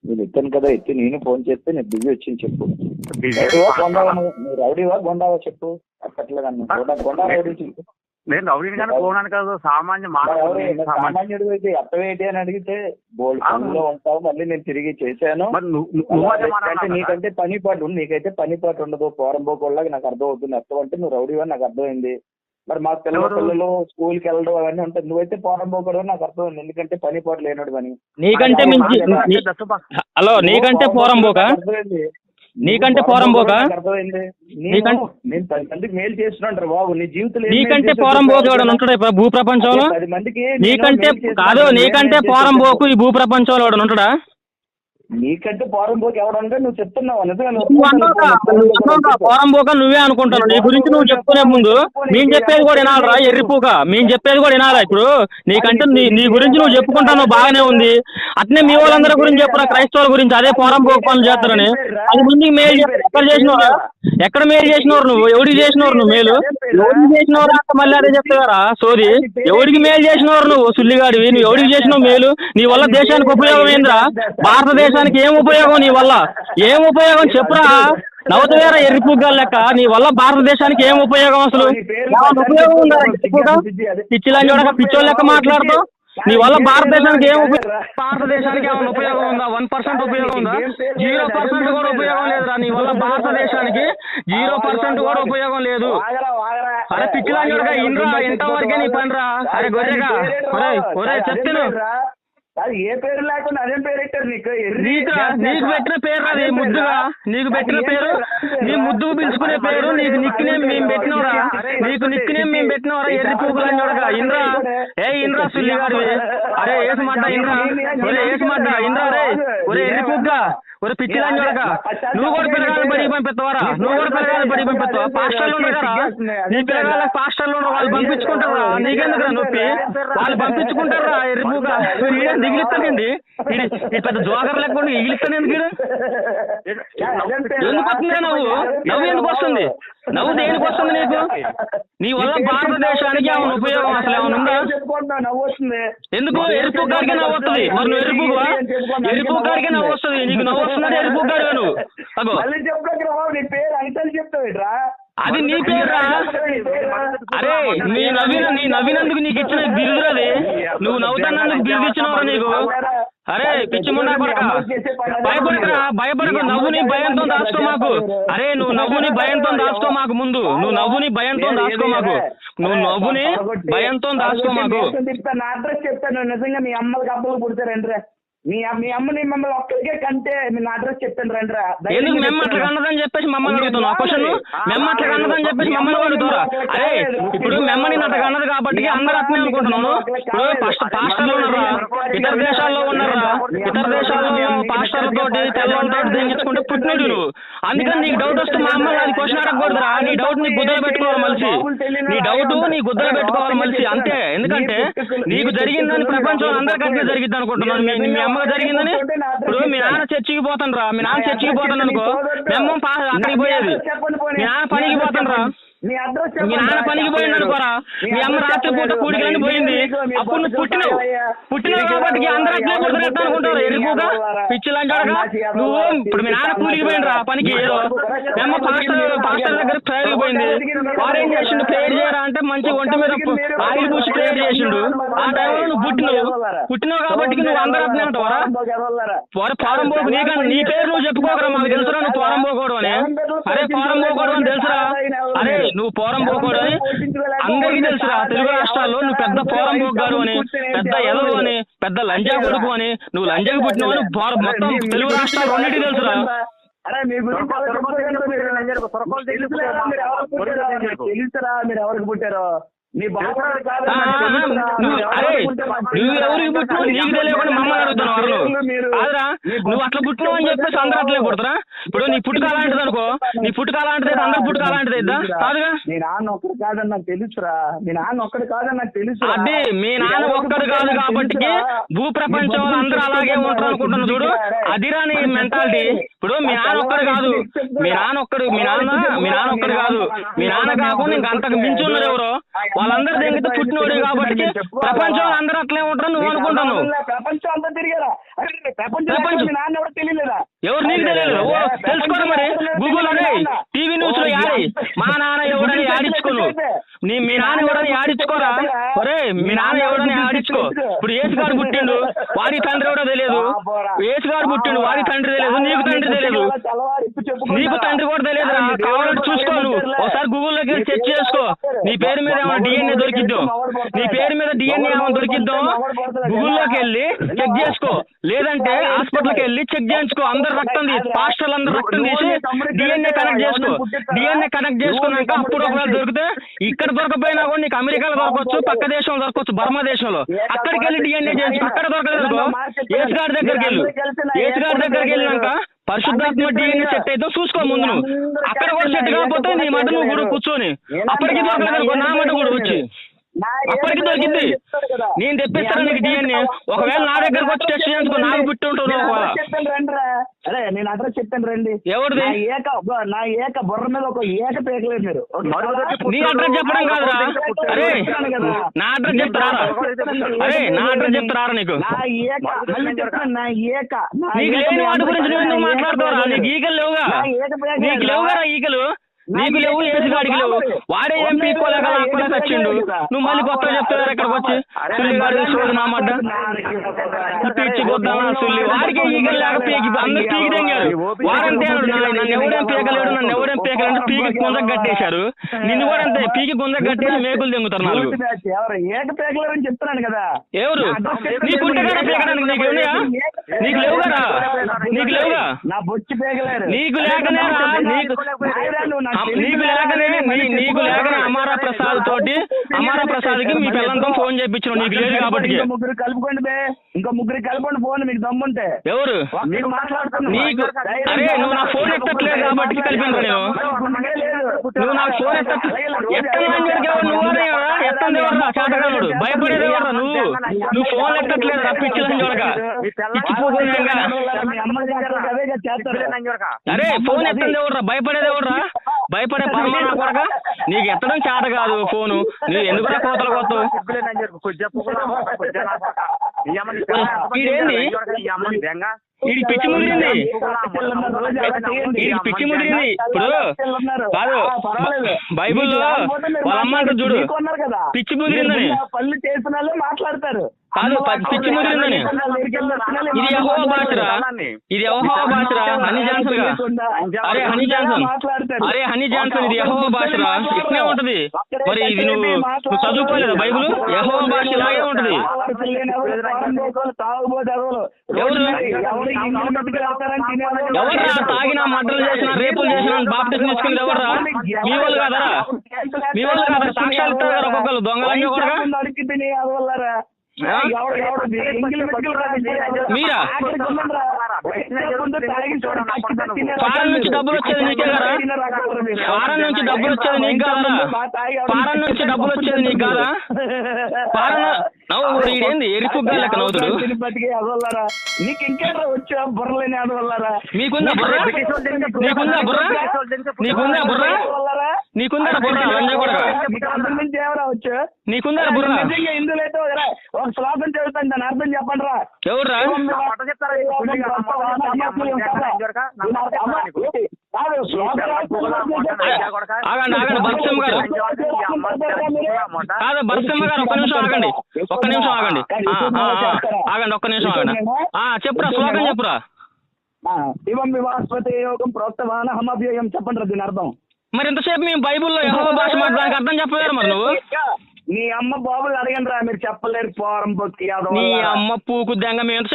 నేను ఎత్తాను కదా, ఎత్తి నేను ఫోన్ చేస్తే నేను బిజీ వచ్చింది చెప్పు. రౌడీవా గొండావా చెప్పు. అక్కట్లేదన్నా గొండా రౌడీ చెప్పు. నేను రౌడీని కానీ పోవడానికి కాదు, సామాన్యుడు అయితే అత్తవేటి అని అడిగితే బోల్డ్ పనిలో ఉంటావు. మళ్ళీ నేను తిరిగి చేశాను. నీకంటే పని పాటు నీకైతే పని పాటు ఉండదు. పోరంబోకోళ్ళకి నాకు అర్థం అవుతుంది. అర్థం అంటే నువ్వు రౌడీ అని నాకు అర్థమైంది. మరి మా పిల్లలు స్కూల్కి వెళ్ళడం అవన్నీ ఉంటాయి. నువ్వైతే పోరంబోకడు నాకు అర్థమైంది. ఎందుకంటే పని పాటు లేనోడు అని. నీకంటే హలో నీకంటే పోరంబోక నీకంటే పోరంబోక నేను 10 మందికి మేలు చేస్తున్నాను బాబు. నీ జీవితంలో నీకంటే పోరంబోకు ఎవడని ఉంటాడా భూ ప్రపంచంలో? 10 మందికి నీకంటే కాదు, నీకంటే పోరంబోకు ఈ భూ ప్రపంచంలో ఎవడని ఉంటాడా? నీకంటే పోరంబోకు ఎవడంటే నువ్వు చెప్తున్నావు. పోరంబోక నువ్వే అనుకుంటాను. నీ గురించి నువ్వు చెప్పుకునే ముందు మేము చెప్పేది కూడా వినాలరా ఎర్రిపోక, మేము చెప్పేది కూడా వినాలా? ఇప్పుడు నీకంటే నీ గురించి నువ్వు చెప్పుకుంటాను బాగానే ఉంది. అట్నే మీ వాళ్ళందరి గురించి చెప్పరా, క్రైస్తవుల గురించి అదే పోరంబోక పనులు చేస్తారని. 10 మందికి మేలు ఎక్కడ చేసినవరా? ఎక్కడ మేలు చేసినవారు నువ్వు? ఎవరికి చేసినవారు నువ్వు మేలు? ఎవరికి చేసినవారు అంటే మళ్ళీ అదే చెప్తారా సోది? ఎవరికి మేలు చేసినవారు నువ్వు? సుల్లిగాడివి, నువ్వు ఎవరికి చేసినావు మేలు? నీ వల్ల దేశానికి ఉపయోగం ఏంద్రా? భారతదేశానికి ఏం ఉపయోగం నీ వల్ల? ఏం ఉపయోగం చెప్పురా? నవ్వుతారా ఎర్రిపుగ్గాల లెక్క? నీ వల్ల భారతదేశానికి ఏం ఉపయోగం? అసలు ఉపయోగం ఉందా? పిచ్చిలాంటి వాడు పిచ్చోళ్ళ లెక్క మాట్లాడుతావు. నీ వల్ల భారతదేశానికి ఏం ఉపయోగం? భారతదేశానికి ఏమైనా ఉపయోగం ఉందా? 1% ఉపయోగం ఉందా? 0% కూడా ఉపయోగం లేదురా నీ వల్ల. భారతదేశానికి 0% కూడా ఉపయోగం లేదు. అరే పిచ్చిలాంటి వాడుగా ఇంద్రా ఎంతవరకే నీ పని రా. అరే గొర్రెగా ఒరే చెప్తాను, ఏ పేరు లేకుండా అదే పేరు పెట్టారు నీకు. నీకు పెట్టిన పేరు అది ముద్దుగా. నీకు పెట్టిన పేరు నీ ముద్దుకు పిలుచుకునే పేరు. నీకు నిక్నేమ్ మేము పెట్టినవరా? నీకు నిక్నేమ్ మేము పెట్టినవరా? ఎర్రి పూకులని చూడగా ఇంద్రా. ఇంద్రా సుల్లిగాడివి. అరే ఏసుమడ్డ ఇంద్రా. ఒరే ఏసుమడ్డ ఇంద్రా. రే ఒరే ఎర్రి పూగ్గా, ఒరే పిచ్చిలాంటి చూడగా నువ్వు కూడా పిల్లగాలు బడికి పంపిస్తావరా? నువ్వు కూడా పిల్లగాలు బడికి పంపిస్తావా? పాస్టర్లు ఉండరు కదా నీ పిల్లగాళ్ళకి? పాస్టర్లు ఉండరు, వాళ్ళు పంపించుకుంటారా? నీకెందుకురా నొప్పి? వాళ్ళు పంపించుకుంటారా? ఎర్రిపుగా దిగిలిస్తానండి. ఇది పెద్ద జోగర్ లేకుండా ఎగిలిస్తాను ఎందుకు? ఎందుకు వస్తుంది నవ్వు? నవ్వు ఎందుకు వస్తుంది? నవ్వు దేనికి వస్తుంది నీకు? నీ వల్ల భారతదేశానికి ఏమైనా ఉపయోగం అసలు ఏమైనా ఉందా? ఎందుకు? ఎరుపుగాడికే నవ్వు వస్తుంది. మరి నువ్వు ఎరుపుగా? ఎరుపుగాడికే నవ్వు వస్తుంది. నీకు నవ్వు వస్తుందంటే ఎరుపుగాడిగా నువ్వు. అగో అది నీ పేరురా. అరే నీ నవ్వినందుకు నీకు ఇచ్చిన బిరుదురది. నువ్వు నవ్వుతున్నందుకు బిరుదు ఇచ్చినవరా నీకు? అరే పిచ్చి ముండా కొడక, భయపడకరా, భయపడకు. నవ్వుని భయంతో దాచుకో మాకు. అరే నువ్వు నవ్వుని భయంతో దాచుకో మాకు. ముందు నువ్వు నవ్వుని భయంతో దాచుకో మాకు. నువ్వు నవ్వుని భయంతో దాచుకో మాకు. నా అడ్రస్ చెప్తాను. నిజంగా మీ అమ్మలకి అబ్బలు పుడతారంటే మీ అమ్మని మిమ్మల్ని ఒక్కరికే కంటే నా అడ్రస్ చెప్తాను రండిరా. ఎందుకు మేము అట్లా కన్నదని చెప్పేసి మమ్మల్ని అడుగుతున్నావు? క్వశ్చన్ మేము అట్లా కన్నదని చెప్పేసి మమ్మల్ని అడుగుతారా? అరే ఇప్పుడు మెమ్మని అట్లా కన్నది కాబట్టి అందరూ అట్నే అనుకుంటున్నాను. ఇప్పుడు పాస్టర్లు ఉన్నారా? ఇతర దేశాల్లో ఉన్నారా? ఇతర దేశాల్లో పాస్టర్లతోటి తెల్లతో దించుకుంటే పుట్టినడు నువ్వు. అందుకని నీకు డౌట్ వస్తే మా అమ్మ అది క్వశ్చన్ అడగకూడదురా. నీ డౌట్ నీ గుద్దలు పెట్టుకోవాలి మనిషి. నీ డౌట్ నీ గుద్దలు పెట్టుకోవాలి మనిషి అంతే. ఎందుకంటే నీకు జరిగిందని ప్రపంచంలో అందరికంటే జరిగింది అనుకుంటున్నాను. మీ అమ్మకు జరిగిందని. ఇప్పుడు మీ నాన్న చర్చికి పోతాను రా. మీ నాన్న చర్చికి పోతాను అనుకో, మేము అక్కడికి పోయేది. మీ నాన్న పనికి పోతాను రా. మీ నాన్న పనికి పోయింది అనుకోరా. మీ అమ్మ రాత్రి పూట కూడికలని పోయింది. అప్పుడు నువ్వు పుట్టినవు కాబట్టి అందరూ అట్లే పుడతారు అనుకుంటారు. ఎరుపుగా పిచ్చిలంటాడుగా నువ్వు. ఇప్పుడు మీ నాన్న కూలికి పోయింది రా పనికి. ఏదో మీ అమ్మ పాస్టర్ దగ్గర ప్రేయర్కి పోయింది. వారేం చేసిండు? ప్రేయర్ చేయరా అంటే మంచి ఒంటి మీద ఆయిల్ పూసి ప్రేయర్ చేసిండు. ఆ టైంలో నువ్వు పుట్టినవు కాబట్టి నువ్వు అందరూ అట్లే అంటావరా? పోరంబోకు నీ పేరు నువ్వు చెప్పుకోకరా. మాకు తెలుసురా నువ్వు పోరంబోకోడు అని. అరే పోరంబోకోడు అని తెలుసురా? అరే నువ్వు పోరంబోకోడు అని అందరికీ తెలుసురా. తెలుగు రాష్ట్రాల్లో నువ్వు పెద్ద పోరంబోగారు అని, పెద్ద ఎదవు అని, పెద్ద లంజా కొడుకు అని, నువ్వు లంజాకి పుట్టినావు అని మొత్తం తెలుగు రాష్ట్రాలు రెండింటికి తెలుసురా. తెలుసురా మీరు ఎవరికి పుట్టారో? నువ్వు ఎవరికి పుట్టినావు నీకు తెలియకుండా మమ్మల్ని అడుగుతున్నావు. కాదురా నువ్వు అట్లా పుట్టినావు అని చెప్పేసి అందరూ అట్లే పుడతారా? ఇప్పుడు నీ పుట్టుక అలాంటిది అనుకో, నీ పుట్టుక అలాంటిది అందరి పుట్టుక అలాంటిది కాదుగా. మీ నాన్న ఒక్కడు కాదని నాకు తెలుసురా, మీ నాన్న ఒక్కడు కాదని నాకు తెలుసు. అది మీ నాన్న ఒక్కడు కాదు కాబట్టి భూ ప్రపంచంలో అందరూ అలాగే ఉంటారు అనుకుంటున్నా చూడు, అదిరా నీ మెంటాలిటీ. ఇప్పుడు మీ నాన్న ఒక్కడు కాదు, మీ నాన్న ఒక్కడు కాదు, మీ నాన్న కాకుండా ఇంక అంతకు మించి ఉన్నారు ఎవరో, వాళ్ళందరూ దగ్గర పుట్టినోడు కాబట్టి ప్రపంచంలో అందరూ అట్లే ఉంటారు నువ్వు అనుకుంటాను. ప్రపంచం అంతా తిరిగారా? ప్రపంచం మీ నాన్న ఎవరు తెలియలేదా? ఎవరు నీకు తెలియదు? తెలుసుకోరు మరి, గూగుల్ అనే టీవీ న్యూస్ లో యాడి మా నాన్న ఎవడని యాడించుకోను, మీ నాన్న ఎవడని యాడించుకోరా. ఒరే మీ నాన్న ఎవడని యాడించుకో. ఇప్పుడు ఏసుగాడు పుట్టిండు, వాడి తండ్రి ఎవడో తెలియదు, ఏసుగాడు పుట్టిండు, వాడి తండ్రి తెలియదు, నీకు తండ్రి తెలియదు, నీకు తండ్రి కూడా తెలియదురా. కావాలంటే చూసుకో, నువ్వు ఒకసారి గూగుల్లోకి వెళ్ళి చెక్ చేసుకో, నీ పేరు మీద ఏమైనా డిఎన్ఏ దొరికిద్దో, నీ పేరు మీద డిఎన్ఏ ఏమైనా దొరికిద్దో గూగుల్లోకి వెళ్ళి చెక్ చేసుకో, లేదంటే హాస్పిటల్కి వెళ్ళి చెక్ చేయించుకో. అందరు రక్తం తీసి, పాస్టర్లు అందరు రక్తం తీసి డిఎన్ఏ కనెక్ట్ చేసుకో. డిఎన్ఏ కనెక్ట్ చేసుకున్నాక అప్పుడు ఒకవేళ దొరికితే, ఇక్కడ దొరకపోయినా కూడా నీకు అమెరికాలో దొరకవచ్చు, పక్క దేశంలో దొరకవచ్చు, బర్మా దేశంలో, అక్కడికి వెళ్ళి డిఎన్ఏ చేయించుకో. అక్కడ దొరకలేదు ఏసుగాడి దగ్గరికి వెళ్ళు, ఏసుగాడి దగ్గరికి వెళ్ళినాక పరిశుద్ధాత్మ డిఎన్ఏ సెట్ అయితే చూసుకో ముందు నువ్వు. అక్కడ కూడా సెట్ కాకపోతే నీ మాట నువ్వు కూడా కూర్చొని అప్పటికి దొరకలేదు, నా మాట కూడా వచ్చి అప్పటికి దొరికింది. నేను తెప్పిస్తాను నీకు డిఎన్ఏ. ఒకవేళ నా దగ్గరకు వచ్చి టెస్ట్ చేయించుకో, నాకు పుట్టి ఉంటుంది. అదే నేను అడ్రస్ చెప్తాను రండి. ఎవరిది? నా ఏక బుర్ర మీద ఒక ఏక పేకలేదు మీరు. నీ అడ్రస్ చెప్పడం కాదురా. అరే నా అడ్రస్ చెప్తారా? అరే నా అడ్రస్ చెప్తారా నీకు? నా ఏక మళ్ళీ చెప్తాను, నా ఏక నీకు లేని వాటి గురించి నువ్వు మాట్లాడుకోరా. నీకు ఈగలు లేవుగా, నీకు లేవుగా ఈగలు, నీకు లేవు, ఏసుగాడికి లేవు. వాడే ఏం పీక్కోలేక అక్కడ తెచ్చిండు, నువ్వు మళ్ళీ కొత్త చెప్తారు ఇక్కడికి వచ్చి సుల్లిగాడు చూడు నా మాట పిచ్చి కొద్దామా సుల్లి. వాడికి ఈగలు లేక పీకి అందరు పీకి తెంగారు. వాడంతే నన్ను ఎవడేం పీకలేడు, నన్ను ఎవడేం పీకలేడు పీకి గుంజకు కట్టేశారు. నిన్ను కూడా అంతే పీకి గుంజకు కట్టేసి మేకులు తెంగుతారు నాలుగు. ఏక పేకలేరని చెప్తున్నాను కదా. ఎవరు? నీకుంటే కదా పీకడానికి, నీకు ఎవరియా? నీకు లేవు కదా, నీకు లేవుగా. నా బొచ్చి పేకలేరు. నీకు లేకనే నీకు లేకనే అమారా ప్రసాద్ తోటి, అమారా ప్రసాద్ కి మీ పిల్లలతో ఫోన్ చేయించిన, నీకు లేదు కాబట్టి. ముగ్గురు కలుపుకోండి బే, ఇంకో ముగ్గురు కలుపుకోండి ఫోన్, మీకు దమ్ముంటే. ఎవరు? నీకు మాట్లాడుతున్నా. నీకు అరే నువ్వు నా ఫోన్ ఎత్తట్లేదు కాబట్టి కలిపాను నేను. నువ్వు నాకు ఫోన్ ఎత్తట్లేదు, ఎత్తంది ఎవరా చాటగానుడు, భయపడేది ఎవరా నువ్వు? నువ్వు ఫోన్ ఎత్తట్లేదు రప్పించలేని చూడక ఇచ్చిపోకుండా. అరే ఫోన్ ఎత్తంది ఎవరా, భయపడేది ఎవరా? భయపడే పరమాన కొరక నీకు ఎత్తడం చేత కాదు ఫోను, నువ్వు ఎందుకు కోతలు కొత్తావు? ఇదేంది ఇది పిచ్చి ముదిరింది, ఇది పిచ్చి ముదిరింది. ఇప్పుడు కాదు బైబుల్లో వాళ్ళ అమ్మ అంటారు చూడు, పిచ్చి ముదిరిందని. పళ్ళు చేసిన మాట్లాడతారు కాదు పిచ్చి ముదిరిందని. ఇది యెహోవా భాషరా, ఇది యెహోవా భాషరా. హనీ జాన్సన్ గా, అరే హనీ జాన్సన్, అరే హనీ జాన్సన్, ఇది యెహోవా భాషరా. ఇట్నే ఉంటది. మరి ఇది నువ్వు చదువుకోలేదు బైబుల్? యెహోవా భాష ఇలాగే ఉంటది. ఎవరా తాగినా మడ్డలు చేసినా రేపులు చేసినా బాప్టిజం తీసుకుని ఎవరా? మీ వాళ్ళు కాదరా, మీ వాళ్ళు కాదరా? సాక్ష్యాలు ఇస్తారు ఒక్కొక్కరు దొంగలంగా కూడా. మీరా ఫారెన్ నుంచి డబ్బులు వచ్చేది నీకే కదా, ఫారెన్ నుంచి డబ్బులు వచ్చేది నీకు కాదా, ఫారెన్ నుంచి డబ్బులు వచ్చేది నీకు కాదా? ఫారెన్ నవ్వు ఇదేంది ఎరిపుగ్గా లెక్క నవ్వుతుడు. నీకు ఇంకేట్రా వచ్చా బుర్రలేని అదవల్లారా? మీకుందా బుర్ర? నీకుందా బుర్ర? నీకుందా బుర్ర? నీకుందా బుర్ర? లంజ కూడా నుంచి ఏమరా వచ్చు? నీకుందా బుర్ర? ఇందులో అయితే ఒక శ్లోకం చదువుతాను, దాని అర్థం చెప్పండి రా. ఎవరురా? ఆగండి ఆగండి బర్సమ్మ గారు, కాదు బర్సమ్మ గారు ఒక్క నిమిషం ఆగండి, ఒక్క నిమిషం ఆగండి, ఆగండి ఒక్క నిమిషం ఆగండి. చెప్పురా శ్లోకం చెప్పురా. శివం వివాస్పతే యోగం ప్రోక్తవాన హమవ్యయం చెప్పండి రా దీని అర్థం. మరి ఎంతసేపు మేము బైబుల్లో యెహోవా భాష మాట దానికి అర్థం చెప్పలేరు మరి నువ్వు? నీ అమ్మ బాబులు అడగండి రా, మీరు చెప్పలేరు పోరం బొక్కి. నీ అమ్మ పూకు దెంగ మేము